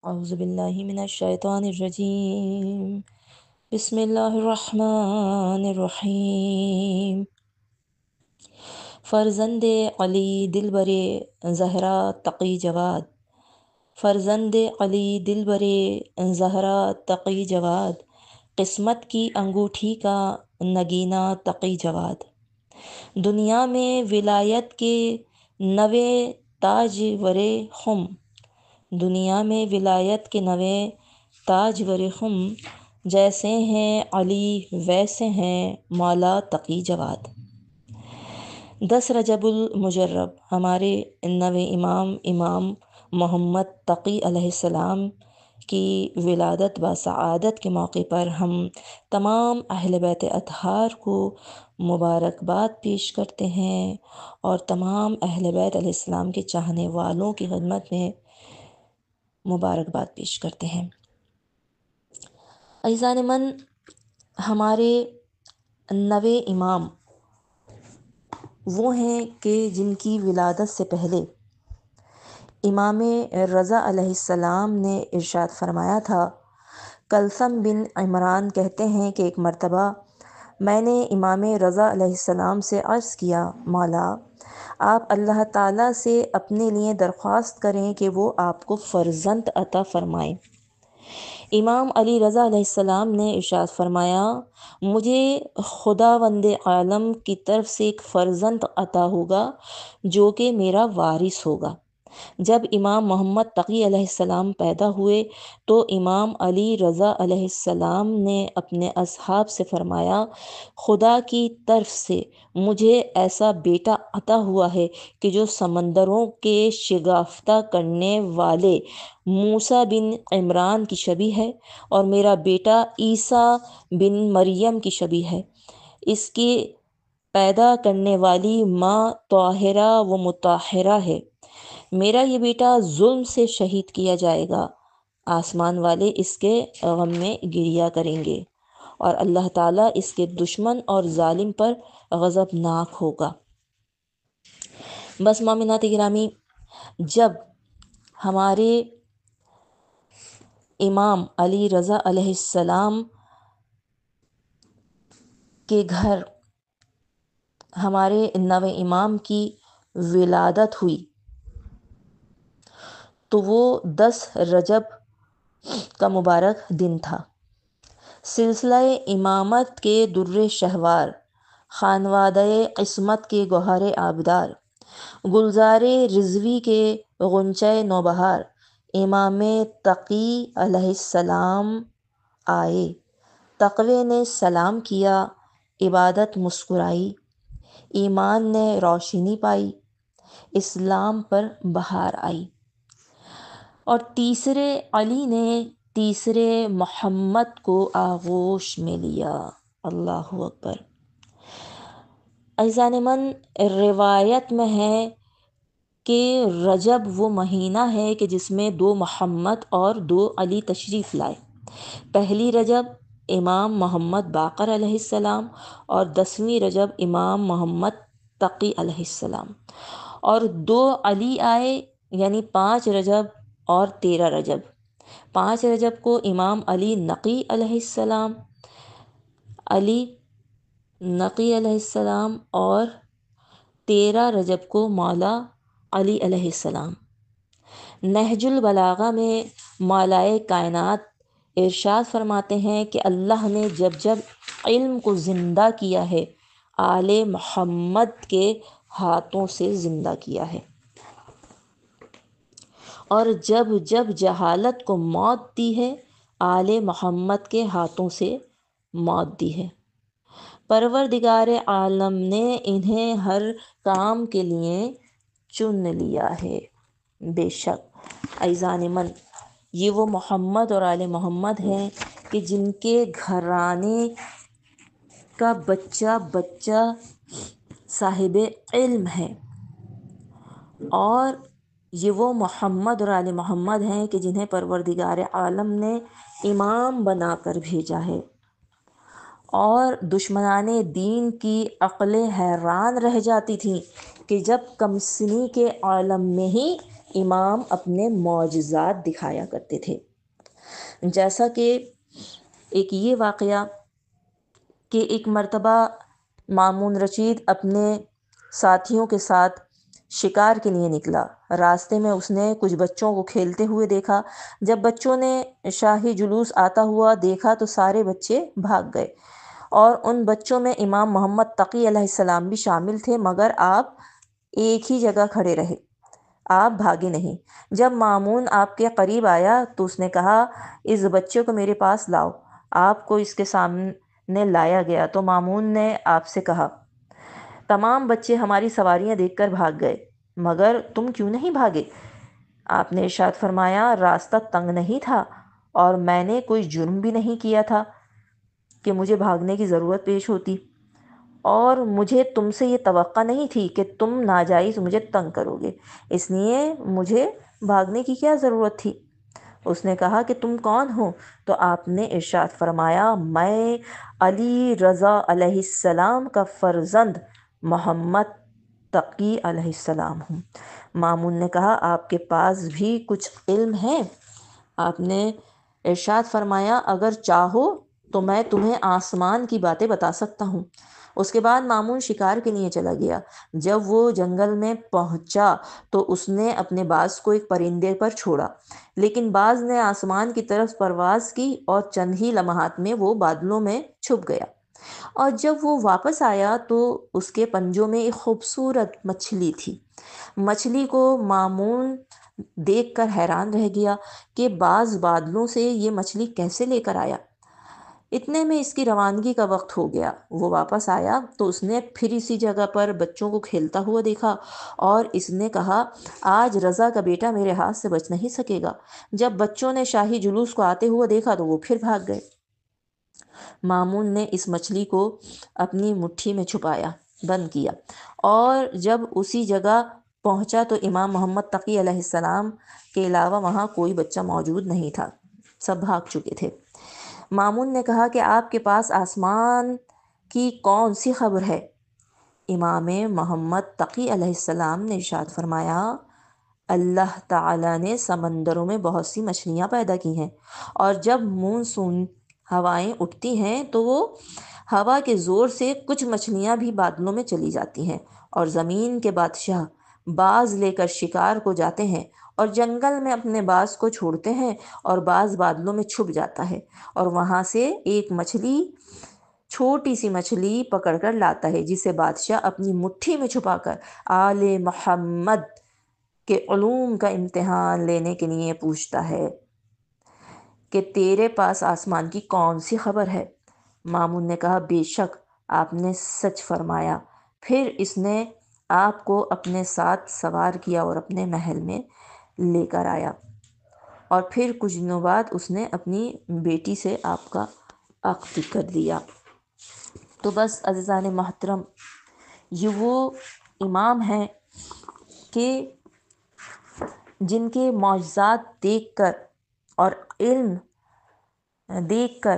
اعوذ باللہ من الشیطان الرجیم بسم اللہ الرحمن الرحیم۔ فرزند علی دلبر زہرا تقی جواد، فرزند علی دلبر زہرا تقی جواد، قسمت کی انگوٹھی کا نگینہ تقی جواد، دنیا میں ولایت کے نوے تاجور خم، دنیا میں ولایت کے نوے تاجور خم، جیسے ہیں علی ویسے ہیں مولا تقی جواد۔ 10 رجب المجرب ہمارے نوے امام محمد تقی علیہ السلام کی ولادت و سعادت کے موقع پر ہم تمام اہل بیت اطہار کو مبارکباد پیش کرتے ہیں اور تمام اہل بیت علیہ السلام کے چاہنے والوں کی خدمت میں مبارکباد پیش کرتے ہیں۔ عزیزان من، ہمارے نوے امام وہ ہیں کہ جن کی ولادت سے پہلے امام رضا علیہ السلام نے ارشاد فرمایا تھا۔ کلثم بن عمران کہتے ہیں کہ ایک مرتبہ میں نے امام رضا علیہ السلام سے عرض کیا، مولا آپ اللہ تعالیٰ سے اپنے لیے درخواست کریں کہ وہ آپ کو فرزند عطا فرمائیں۔ امام علی رضا علیہ السلام نے ارشاد فرمایا، مجھے خداوند عالم کی طرف سے ایک فرزند عطا ہوگا جو کہ میرا وارث ہوگا۔ جب امام محمد تقی علیہ السلام پیدا ہوئے تو امام علی رضا علیہ السلام نے اپنے اصحاب سے فرمایا، خدا کی طرف سے مجھے ایسا بیٹا عطا ہوا ہے کہ جو سمندروں کے شگافتہ کرنے والے موسیٰ بن عمران کی شبیہ ہے اور میرا بیٹا عیسیٰ بن مریم کی شبیہ ہے۔ اس کی پیدا کرنے والی ماں طاہرہ و مطہرہ ہے۔ میرا یہ بیٹا ظلم سے شہید کیا جائے گا، آسمان والے اس کے غم میں گریا کریں گے اور اللہ تعالیٰ اس کے دشمن اور ظالم پر غضبناک ہوگا۔ بس مومنات گرامی، جب ہمارے امام علی رضا علیہ السلام کے گھر ہمارے نوے امام کی ولادت ہوئی تو وہ 10 رجب کا مبارک دن تھا۔ سلسلہ امامت کے در شہوار، خانوادہ قسمت کے گوہر آبدار، گلزار رضوی کے غنچہ نوبہار، امام تقی علیہ السلام آئے، تقوی نے سلام کیا، عبادت مسکرائی، ایمان نے روشنی پائی، اسلام پر بہار آئی، اور تیسرے علی نے تیسرے محمد کو آغوش میں لیا۔ اللہ اکبر۔ عزیزان من، روایت میں ہے کہ رجب وہ مہینہ ہے کہ جس میں 2 محمد اور 2 علی تشریف لائے۔ پہلی رجب امام محمد باقر علیہ السلام اور 10ویں رجب امام محمد تقی علیہ السلام، اور 2 علی آئے، یعنی 5 رجب اور 13 رجب۔ 5 رجب کو امام علی نقی علیہ السلام، علی نقی علیہ السلام، اور 13 رجب کو مولا علی علیہ السلام۔ نہج البلاغہ میں مولائے کائنات ارشاد فرماتے ہیں کہ اللہ نے جب جب علم کو زندہ کیا ہے، آل محمد کے ہاتھوں سے زندہ کیا ہے، اور جب جب جہالت کو موت دی ہے، آل محمد کے ہاتھوں سے موت دی ہے۔ پروردگار عالم نے انہیں ہر کام کے لیے چن لیا ہے۔ بے شک عزیزان من، یہ وہ محمد اور آل محمد ہیں کہ جن کے گھرانے کا بچہ بچہ صاحب علم ہے، اور یہ وہ محمد اور آل محمد ہیں کہ جنہیں پروردگار عالم نے امام بنا کر بھیجا ہے، اور دشمنان دین کی عقلیں حیران رہ جاتی تھیں کہ جب کم سنی کے عالم میں ہی امام اپنے معجزات دکھایا کرتے تھے، جیسا کہ ایک یہ واقعہ کہ ایک مرتبہ مامون رشید اپنے ساتھیوں کے ساتھ شکار کے لیے نکلا۔ راستے میں اس نے کچھ بچوں کو کھیلتے ہوئے دیکھا۔ جب بچوں نے شاہی جلوس آتا ہوا دیکھا تو سارے بچے بھاگ گئے، اور ان بچوں میں امام محمد تقی علیہ السلام بھی شامل تھے، مگر آپ ایک ہی جگہ کھڑے رہے، آپ بھاگے نہیں۔ جب مامون آپ کے قریب آیا تو اس نے کہا، اس بچے کو میرے پاس لاؤ۔ آپ کو اس کے سامنے لایا گیا تو مامون نے آپ سے کہا، تمام بچے ہماری سواریاں دیکھ کر بھاگ گئے، مگر تم کیوں نہیں بھاگے؟ آپ نے ارشاد فرمایا، راستہ تنگ نہیں تھا اور میں نے کوئی جرم بھی نہیں کیا تھا کہ مجھے بھاگنے کی ضرورت پیش ہوتی، اور مجھے تم سے یہ توقع نہیں تھی کہ تم ناجائز مجھے تنگ کرو گے، اس لیے مجھے بھاگنے کی کیا ضرورت تھی؟ اس نے کہا کہ تم کون ہو؟ تو آپ نے ارشاد فرمایا، میں علی رضا علیہ السلام کا فرزند محمد تقی علیہ السلام ہوں۔ مامون نے کہا، آپ کے پاس بھی کچھ علم ہے؟ آپ نے ارشاد فرمایا، اگر چاہو تو میں تمہیں آسمان کی باتیں بتا سکتا ہوں۔ اس کے بعد مامون شکار کے لیے چلا گیا۔ جب وہ جنگل میں پہنچا تو اس نے اپنے باز کو ایک پرندے پر چھوڑا، لیکن باز نے آسمان کی طرف پرواز کی اور چند ہی لمحات میں وہ بادلوں میں چھپ گیا، اور جب وہ واپس آیا تو اس کے پنجوں میں ایک خوبصورت مچھلی تھی۔ مچھلی کو مامون دیکھ کر حیران رہ گیا کہ باز بادلوں سے یہ مچھلی کیسے لے کر آیا۔ اتنے میں اس کی روانگی کا وقت ہو گیا۔ وہ واپس آیا تو اس نے پھر اسی جگہ پر بچوں کو کھیلتا ہوا دیکھا، اور اس نے کہا، آج رضا کا بیٹا میرے ہاتھ سے بچ نہیں سکے گا۔ جب بچوں نے شاہی جلوس کو آتے ہوا دیکھا تو وہ پھر بھاگ گئے۔ مامون نے اس مچھلی کو اپنی مٹھی میں چھپایا، بند کیا، اور جب اسی جگہ پہنچا تو امام محمد تقی علیہ السلام کے علاوہ وہاں کوئی بچہ موجود نہیں تھا، سب بھاگ چکے تھے۔ مامون نے کہا کہ آپ کے پاس آسمان کی کون سی خبر ہے؟ امام محمد تقی علیہ السلام نے ارشاد فرمایا، اللہ تعالیٰ نے سمندروں میں بہت سی مچھلیاں پیدا کی ہیں، اور جب مونسون ہوائیں اٹھتی ہیں تو وہ ہوا کے زور سے کچھ مچھلیاں بھی بادلوں میں چلی جاتی ہیں، اور زمین کے بادشاہ باز لے کر شکار کو جاتے ہیں اور جنگل میں اپنے باز کو چھوڑتے ہیں، اور باز بادلوں میں چھپ جاتا ہے اور وہاں سے ایک مچھلی، چھوٹی سی مچھلی پکڑ کر لاتا ہے، جسے بادشاہ اپنی مٹھی میں چھپا کر آل محمد کے علوم کا امتحان لینے کے لیے پوچھتا ہے کہ تیرے پاس آسمان کی کون سی خبر ہے؟ مامون نے کہا، بے شک آپ نے سچ فرمایا۔ پھر اس نے آپ کو اپنے ساتھ سوار کیا اور اپنے محل میں لے کر آیا، اور پھر کچھ دنوں بعد اس نے اپنی بیٹی سے آپ کا عقد کر دیا۔ تو بس عزیزان محترم، یہ وہ امام ہیں کہ جن کے معجزات دیکھ کر اور علم دیکھ کر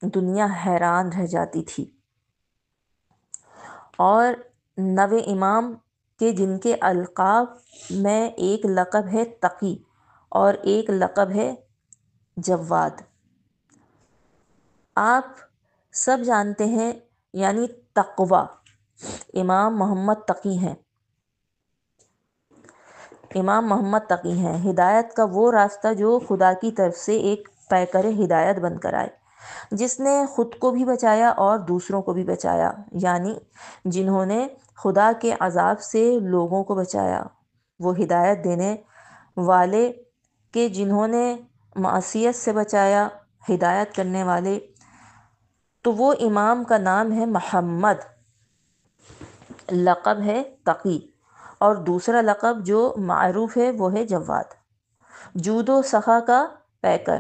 دنیا حیران رہ جاتی تھی، اور 9 امام کے جن کے القاب میں ایک لقب ہے تقی اور ایک لقب ہے جواد۔ آپ سب جانتے ہیں، یعنی تقوی امام محمد تقی ہیں۔ امام محمد تقی ہیں ہدایت کا وہ راستہ جو خدا کی طرف سے ایک پیکر ہدایت بن کر آئے، جس نے خود کو بھی بچایا اور دوسروں کو بھی بچایا، یعنی جنہوں نے خدا کے عذاب سے لوگوں کو بچایا، وہ ہدایت دینے والے کہ جنہوں نے معصیت سے بچایا، ہدایت کرنے والے۔ تو وہ امام کا نام ہے محمد، لقب ہے تقی، اور دوسرا لقب جو معروف ہے وہ ہے جواد، جود و سخا کا پیکر۔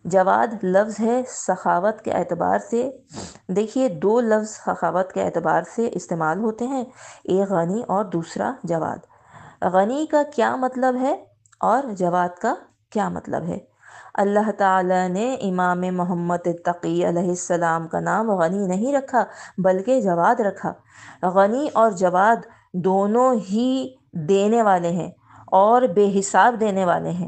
جواد لفظ ہے سخاوت کے اعتبار سے، دیکھیے 2 لفظ سخاوت کے اعتبار سے استعمال ہوتے ہیں، ایک غنی اور دوسرا جواد۔ غنی کا کیا مطلب ہے اور جواد کا کیا مطلب ہے؟ اللہ تعالیٰ نے امام محمد تقی علیہ السلام کا نام غنی نہیں رکھا بلکہ جواد رکھا۔ غنی اور جواد دونوں ہی دینے والے ہیں، اور بے حساب دینے والے ہیں،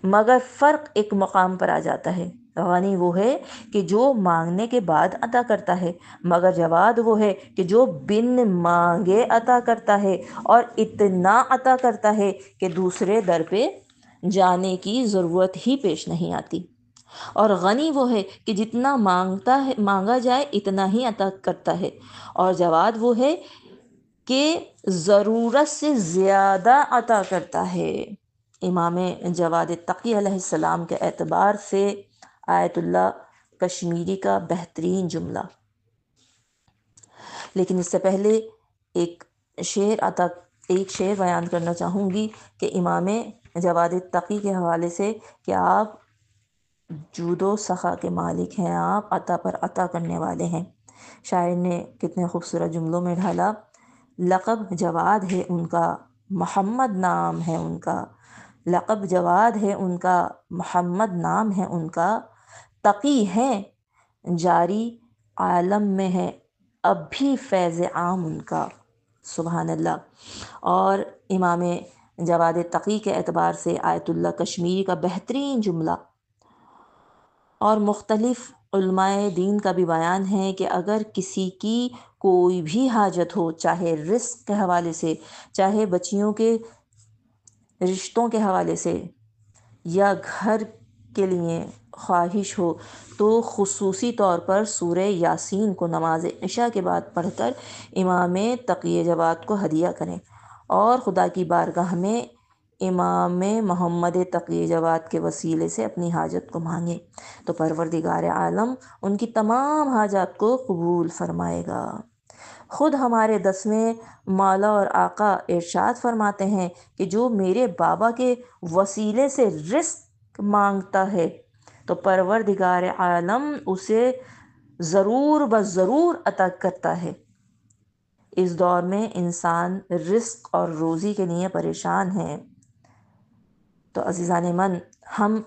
مگر فرق ایک مقام پر آ جاتا ہے۔ غنی وہ ہے کہ جو مانگنے کے بعد عطا کرتا ہے، مگر جواد وہ ہے کہ جو بن مانگے عطا کرتا ہے اور اتنا عطا کرتا ہے کہ دوسرے در پہ جانے کی ضرورت ہی پیش نہیں آتی۔ اور غنی وہ ہے کہ جتنا مانگا جائے اتنا ہی عطا کرتا ہے، اور جواد وہ ہے کہ ضرورت سے زیادہ عطا کرتا ہے۔ امام جواد تقی علیہ السلام کے اعتبار سے آیت اللہ کشمیری کا بہترین جملہ۔ لیکن اس سے پہلے ایک شعر بیان کرنا چاہوں گی کہ امام جواد تقی کے حوالے سے کہ آپ جود و سخا کے مالک ہیں، آپ عطا پر عطا کرنے والے ہیں۔ شاعر نے کتنے خوبصورت جملوں میں ڈھالا، لقب جواد ہے ان کا، محمد نام ہے ان کا، لقب جواد ہے ان کا، محمد نام ہے ان کا، تقی ہیں جاری عالم میں ہے اب بھی فیض عام ان کا۔ سبحان اللہ۔ اور امام جواد تقی کے اعتبار سے آیت اللہ کشمیری کا بہترین جملہ، اور مختلف علماء دین کا بھی بیان ہے کہ اگر کسی کی کوئی بھی حاجت ہو، چاہے رزق کے حوالے سے، چاہے بچیوں کے رشتوں کے حوالے سے، یا گھر کے لیے خواہش ہو، تو خصوصی طور پر سورہ یاسین کو نماز عشاء کے بعد پڑھ کر امام تقی جواد کو ہدیہ کریں اور خدا کی بارگاہ میں امام محمد تقی جواد کے وسیلے سے اپنی حاجت کو مانگیں، تو پروردگار عالم ان کی تمام حاجات کو قبول فرمائے گا۔ خود ہمارے 10ویں مولا اور آقا ارشاد فرماتے ہیں کہ جو میرے بابا کے وسیلے سے رزق مانگتا ہے تو پروردگار عالم اسے ضرور بضرور عطا کرتا ہے۔ اس دور میں انسان رزق اور روزی کے لیے پریشان ہے، تو عزیزان من، ہم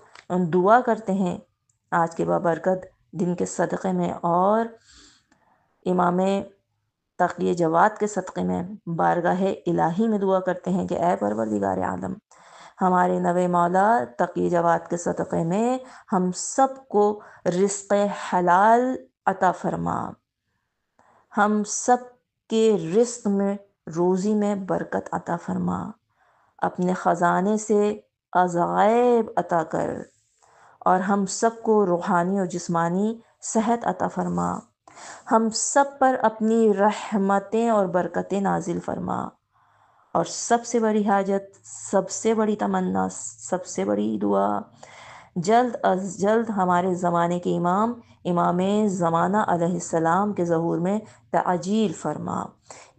دعا کرتے ہیں آج کے بابرکت دن کے صدقے میں اور امام تقی جواد کے صدقے میں بارگاہ الہی میں دعا کرتے ہیں کہ اے پروردگار عالم، ہمارے نوے مولا تقی جواد کے صدقے میں ہم سب کو رزق حلال عطا فرما، ہم سب کے رزق میں روزی میں برکت عطا فرما، اپنے خزانے سے عجائب عطا کر، اور ہم سب کو روحانی اور جسمانی صحت عطا فرما، ہم سب پر اپنی رحمتیں اور برکتیں نازل فرما، اور سب سے بڑی حاجت، سب سے بڑی تمنا، سب سے بڑی دعا، جلد از جلد ہمارے زمانے کے امام زمانہ علیہ السلام کے ظہور میں تعجیل فرما۔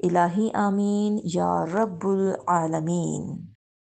الہی آمین یا رب العالمین۔